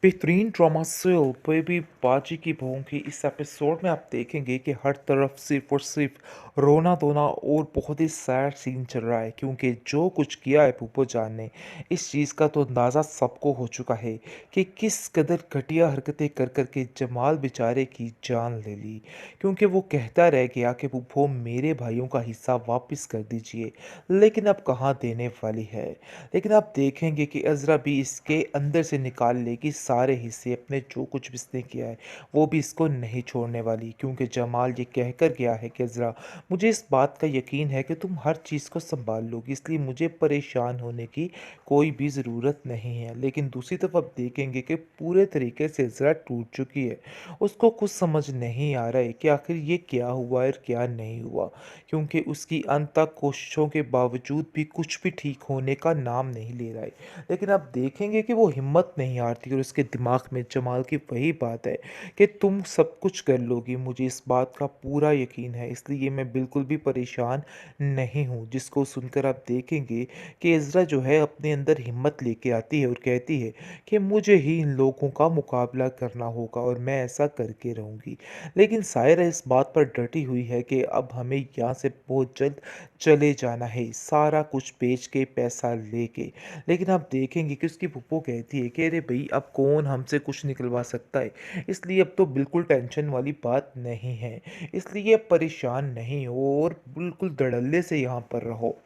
बेहतरीन drama cell baby बाजी की बहू की इस एपिसोड में आप देखेंगे कि हर तरफ सिर्फ और सिर्फ रोना धोना और बहुत ही सैड सीन चल रहा है क्योंकि जो कुछ किया है पुप्पो जान ने इस चीज़ का तो अंदाज़ा सबको हो चुका है कि किस कदर घटिया हरकतें कर कर के जमाल बेचारे की जान ले ली। क्योंकि वो कहता रह गया कि पुप्पो मेरे भाइयों का हिस्सा वापस कर दीजिए, लेकिन अब कहाँ देने वाली है। लेकिन आप देखेंगे कि अज़रा भी इसके अंदर से निकाल लेगी सारे हिस्से अपने, जो कुछ भी इसने किया है वो भी इसको नहीं छोड़ने वाली क्योंकि जमाल ये कह कर गया है कि अज़रा मुझे इस बात का यकीन है कि तुम हर चीज़ को संभाल लोगी, इसलिए मुझे परेशान होने की कोई भी ज़रूरत नहीं है। लेकिन दूसरी तरफ आप देखेंगे कि पूरे तरीके से अज़रा टूट चुकी है। उसको कुछ समझ नहीं आ रहा है कि आखिर ये क्या हुआ और क्या नहीं हुआ, क्योंकि उसकी अंत तक कोशिशों के बावजूद भी कुछ भी ठीक होने का नाम नहीं ले रहा है। लेकिन आप देखेंगे कि वो हिम्मत नहीं हारती और उसके दिमाग में जमाल की वही बात है कि तुम सब कुछ कर लोगी, मुझे इस बात का पूरा यकीन है, इसलिए मैं बिल्कुल भी परेशान नहीं हूँ। जिसको सुनकर आप देखेंगे कि इज़रा जो है अपने अंदर हिम्मत लेके आती है और कहती है कि मुझे ही इन लोगों का मुकाबला करना होगा और मैं ऐसा करके रहूँगी। लेकिन सायरा इस बात पर डटी हुई है कि अब हमें यहाँ से बहुत जल्द चले जाना है, सारा कुछ बेच के पैसा लेके। लेकिन आप देखेंगे कि उसकी फूफो कहती है कि अरे भई अब कौन हमसे कुछ निकलवा सकता है, इसलिए अब तो बिल्कुल टेंशन वाली बात नहीं है, इसलिए अब परेशान नहीं हो और बिल्कुल धड़ल्ले से यहाँ पर रहो।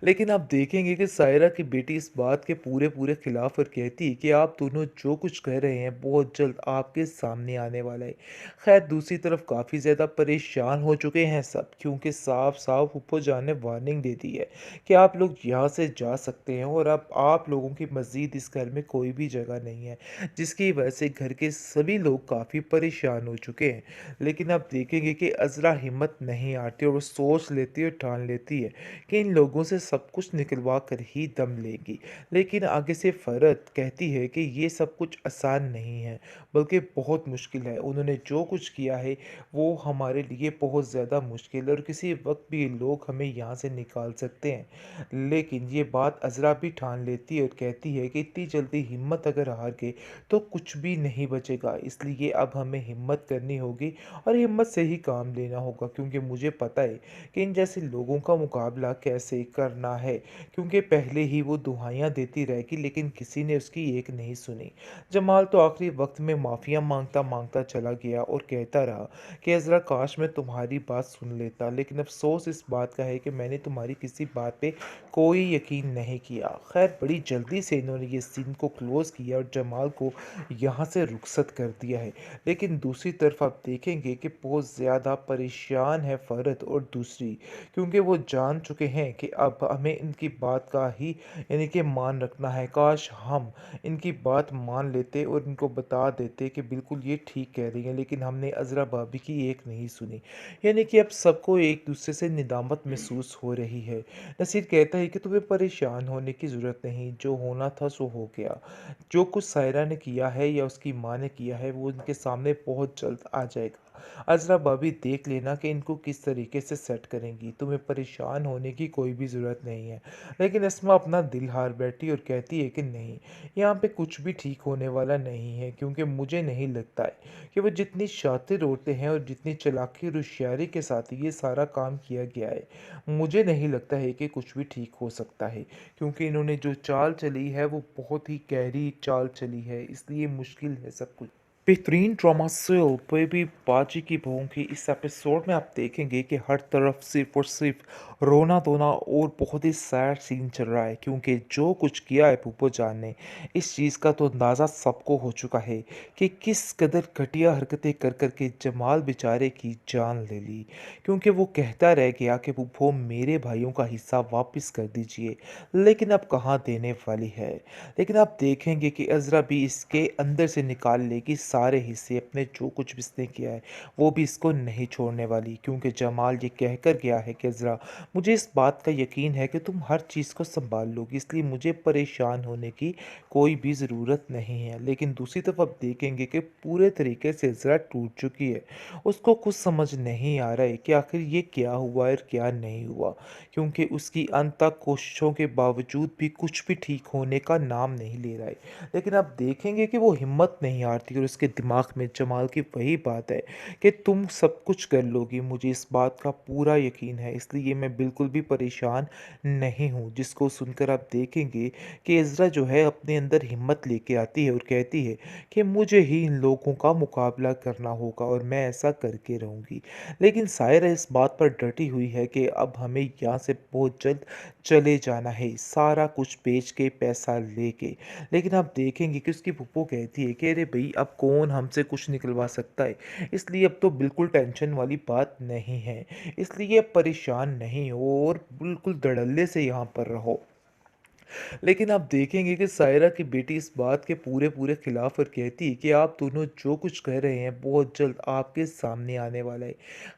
लेकिन आप देखेंगे कि सायरा की बेटी इस बात के पूरे पूरे खिलाफ और कहती है कि आप दोनों जो कुछ कह रहे हैं बहुत जल्द आपके सामने आने वाला है। खैर दूसरी तरफ काफ़ी ज़्यादा परेशान हो चुके हैं सब क्योंकि साफ साफ फूफो जान ने वार्निंग दे दी है कि आप लोग यहाँ से जा सकते हैं और अब आप लोगों की मज़ीद इस घर में कोई भी जगह नहीं है, जिसकी वजह से घर के सभी लोग काफ़ी परेशान हो चुके हैं। लेकिन आप देखेंगे कि अज़रा हिम्मत नहीं आती और वो सोच लेती है और ठान लेती है कि इन लोगों से सब कुछ निकलवा कर ही दम लेगी। लेकिन आगे से फ़रत कहती है कि ये सब कुछ आसान नहीं है, बल्कि बहुत मुश्किल है। उन्होंने जो कुछ किया है वो हमारे लिए बहुत ज़्यादा मुश्किल है और किसी वक़्त भी ये लोग हमें यहाँ से निकाल सकते हैं। लेकिन ये बात अज़रा भी ठान लेती है और कहती है कि इतनी जल्दी हिम्मत अगर हार गए तो कुछ भी नहीं बचेगा, इसलिए अब हमें हिम्मत करनी होगी और हिम्मत से ही काम लेना होगा क्योंकि मुझे पता है कि इन जैसे लोगों का मुकाबला कैसे करना है। क्योंकि पहले ही वो दुहाइयाँ देती रहेगी लेकिन किसी ने उसकी एक नहीं सुनी। जमाल तो आखिरी वक्त में माफ़िया मांगता मांगता चला गया और कहता रहा कि अज़रा काश मैं तुम्हारी बात सुन लेता, लेकिन अफसोस इस बात का है कि मैंने तुम्हारी किसी बात पे कोई यकीन नहीं किया। खैर बड़ी जल्दी से इन्होंने ये सीन को क्लोज़ किया और जमाल को यहाँ से रुखसत कर दिया है। लेकिन दूसरी तरफ आप देखेंगे कि बहुत ज़्यादा परेशान है फ़रत और दूसरी, क्योंकि वो जान चुके हैं कि अब हमें इनकी बात का ही यानी कि मान रखना है। काश हम इनकी बात मान लेते और इनको बता देते कि बिल्कुल ये ठीक कह रही हैं, लेकिन हमने अज़रा भाभी की एक नहीं सुनी। यानी कि अब सबको एक दूसरे से निदामत महसूस हो रही है। नसीर कहता है कि तुम्हें परेशान होने की ज़रूरत नहीं, जो होना था सो हो गया। जो कुछ सायरा ने किया है या उसकी माँ ने किया है वो उनके सामने बहुत जल्द आ जाएगा। अज़रा भाभी देख लेना कि इनको किस तरीके से सेट करेंगी, तुम्हें परेशान होने की कोई भी ज़रूरत नहीं है। लेकिन अस्मा अपना दिल हार बैठी और कहती है कि नहीं, यहाँ पे कुछ भी ठीक होने वाला नहीं है क्योंकि मुझे नहीं लगता है कि वो जितनी शातिर औरतें हैं और जितनी चालाकी और होशियारी के साथ ये सारा काम किया गया है, मुझे नहीं लगता है कि कुछ भी ठीक हो सकता है। क्योंकि इन्होंने जो चाल चली है वो बहुत ही गहरी चाल चली है, इसलिए मुश्किल है सब कुछ। बेहतरीन ड्रामा सेल बेबी बाजी की बहू की इस एपिसोड में आप देखेंगे कि हर तरफ सिर्फ और सिर्फ रोना धोना और बहुत ही सैड सीन चल रहा है क्योंकि जो कुछ किया है पुप्पो जान ने इस चीज़ का तो अंदाज़ा सबको हो चुका है कि किस कदर घटिया हरकतें कर कर के जमाल बेचारे की जान ले ली। क्योंकि वो कहता रह गया कि पुप्पो मेरे भाइयों का हिस्सा वापस कर दीजिए, लेकिन अब कहाँ देने वाली है। लेकिन आप देखेंगे कि अज़रा भी इसके अंदर से निकाल लेगी सारे हिस्से, अपने जो कुछ भी इसने किया है, वो भी इसको नहीं छोड़ने वाली क्योंकि जमाल ये कहकर गया है कि इज़रा, मुझे इस बात का यकीन है कि तुम हर चीज़ को सँभाल लोगी, इसलिए मुझे परेशान होने की कोई भी ज़रूरत नहीं है। लेकिन दूसरी तरफ आप देखेंगे कि पूरे तरीके से इज़रा टूट चुकी है। उसको कुछ समझ नहीं आ रहा है कि आखिर ये क्या हुआ और क्या नहीं हुआ, क्योंकि उसकी अंत तक कोशिशों के बावजूद भी कुछ भी ठीक होने का नाम नहीं ले रहा है। लेकिन आप देखेंगे कि वो हिम्मत नहीं हारती और उसके दिमाग में जमाल की वही बात है कि तुम सब कुछ कर लोगी, मुझे इस बात का पूरा यकीन है, इसलिए मैं बिल्कुल भी परेशान नहीं हूँ। जिसको सुनकर आप देखेंगे कि इज़रा जो है अपने अंदर हिम्मत लेके आती है और कहती है कि मुझे ही इन लोगों का मुकाबला करना होगा और मैं ऐसा करके रहूँगी। लेकिन सायरा इस बात पर डटी हुई है कि अब हमें यहाँ से बहुत जल्द चले जाना है, सारा कुछ बेच के पैसा लेके। लेकिन आप देखेंगे कि उसकी फूफो कहती है कि अरे भई अब कौन हमसे कुछ निकलवा सकता है, इसलिए अब तो बिल्कुल टेंशन वाली बात नहीं है। इसलिए अब परेशान नहीं हो और बिल्कुल धड़ल्ले से यहाँ पर रहो। लेकिन आप देखेंगे कि सायरा की बेटी इस बात के पूरे-पूरे खिलाफ और कहती है कि आप दोनों जो कुछ कह रहे हैं बहुत जल्द आपके सामने आने वाला है।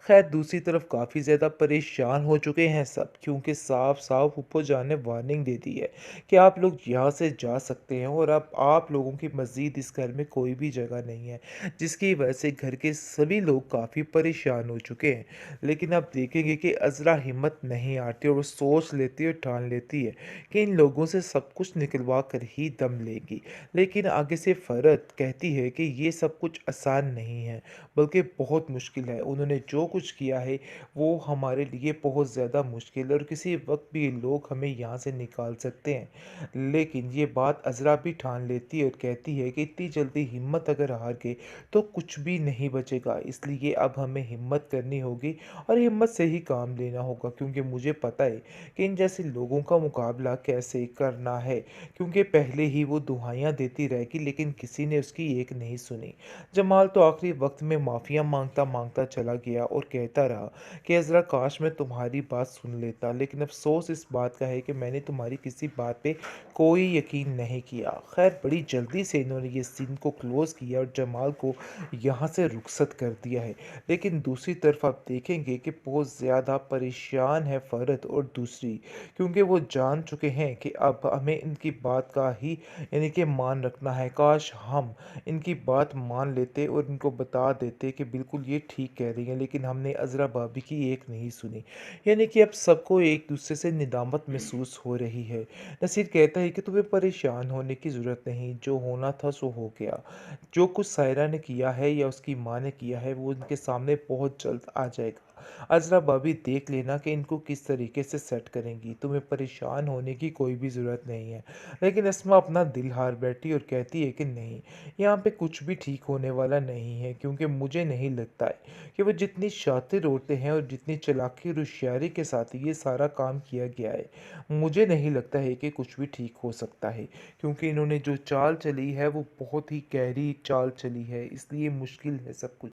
ख़ैर दूसरी तरफ काफ़ी ज़्यादा परेशान हो चुके हैं सब क्योंकि साफ-साफ फूफो जान ने वार्निंग दे दी है कि आप लोग यहाँ से जा सकते हैं और अब आप लोगों की मज़ीद इस घर में कोई भी जगह नहीं है। जिसकी वजह से घर के सभी लोग काफ़ी परेशान हो चुके हैं। लेकिन आप देखेंगे कि अज़रा हिम्मत नहीं हारती और वो सोच लेती है और ठान लेती है कि इन लोगों से सब कुछ निकलवा कर ही दम लेगी। लेकिन आगे से फ़रत कहती है कि ये सब कुछ आसान नहीं है, बल्कि बहुत मुश्किल है। उन्होंने जो कुछ किया है, वो हमारे लिए बहुत ज़्यादा मुश्किल है और किसी वक़्त भी ये लोग हमें यहाँ से निकाल सकते हैं। लेकिन ये बात अज़रा भी ठान लेती है और कहती है कि इतनी जल्दी हिम्मत अगर हार गए, तो कुछ भी नहीं बचेगा। इसलिए अब हमें हिम्मत करनी होगी और हिम्मत से ही काम लेना होगा क्योंकि मुझे पता है कि इन जैसे लोगों का मुकाबला कैसे करना है क्योंकि पहले ही वो दुहाइयाँ देती रहेगी लेकिन किसी ने उसकी एक नहीं सुनी। जमाल तो आखिरी वक्त में माफ़िया मांगता मांगता चला गया और कहता रहा कि अज़रा काश मैं तुम्हारी बात सुन लेता, लेकिन अफसोस इस बात का है कि मैंने तुम्हारी किसी बात पे कोई यकीन नहीं किया। खैर बड़ी जल्दी से इन्होंने ये सीन को क्लोज़ किया और जमाल को यहाँ से रुखसत कर दिया है। लेकिन दूसरी तरफ आप देखेंगे कि बहुत ज़्यादा परेशान है फ़रद और दूसरी, क्योंकि वो जान चुके हैं कि अब हमें इनकी बात का ही यानी कि मान रखना है। काश हम इनकी बात मान लेते और इनको बता देते कि बिल्कुल ये ठीक कह रही हैं, लेकिन हमने अज़रा भाभी की एक नहीं सुनी। यानी कि अब सबको एक दूसरे से निदामत महसूस हो रही है। नसीर कहता है कि तुम्हें परेशान होने की ज़रूरत नहीं, जो होना था सो हो गया। जो कुछ सायरा ने किया है या उसकी माँ ने किया है वो उनके सामने बहुत जल्द आ जाएगा। अज़रा भाभी देख लेना कि इनको किस तरीके से सेट करेंगी, तुम्हें परेशान होने की कोई भी ज़रूरत नहीं है। लेकिन अस्मा अपना दिल हार बैठी और कहती है कि नहीं, यहाँ पे कुछ भी ठीक होने वाला नहीं है क्योंकि मुझे नहीं लगता है कि वो जितनी शातिर औरतें हैं और जितनी चालाकी और होशियारी के साथ ये सारा काम किया गया है, मुझे नहीं लगता है कि कुछ भी ठीक हो सकता है क्योंकि इन्होंने जो चाल चली है वो बहुत ही गहरी चाल चली है, इसलिए मुश्किल है सब कुछ।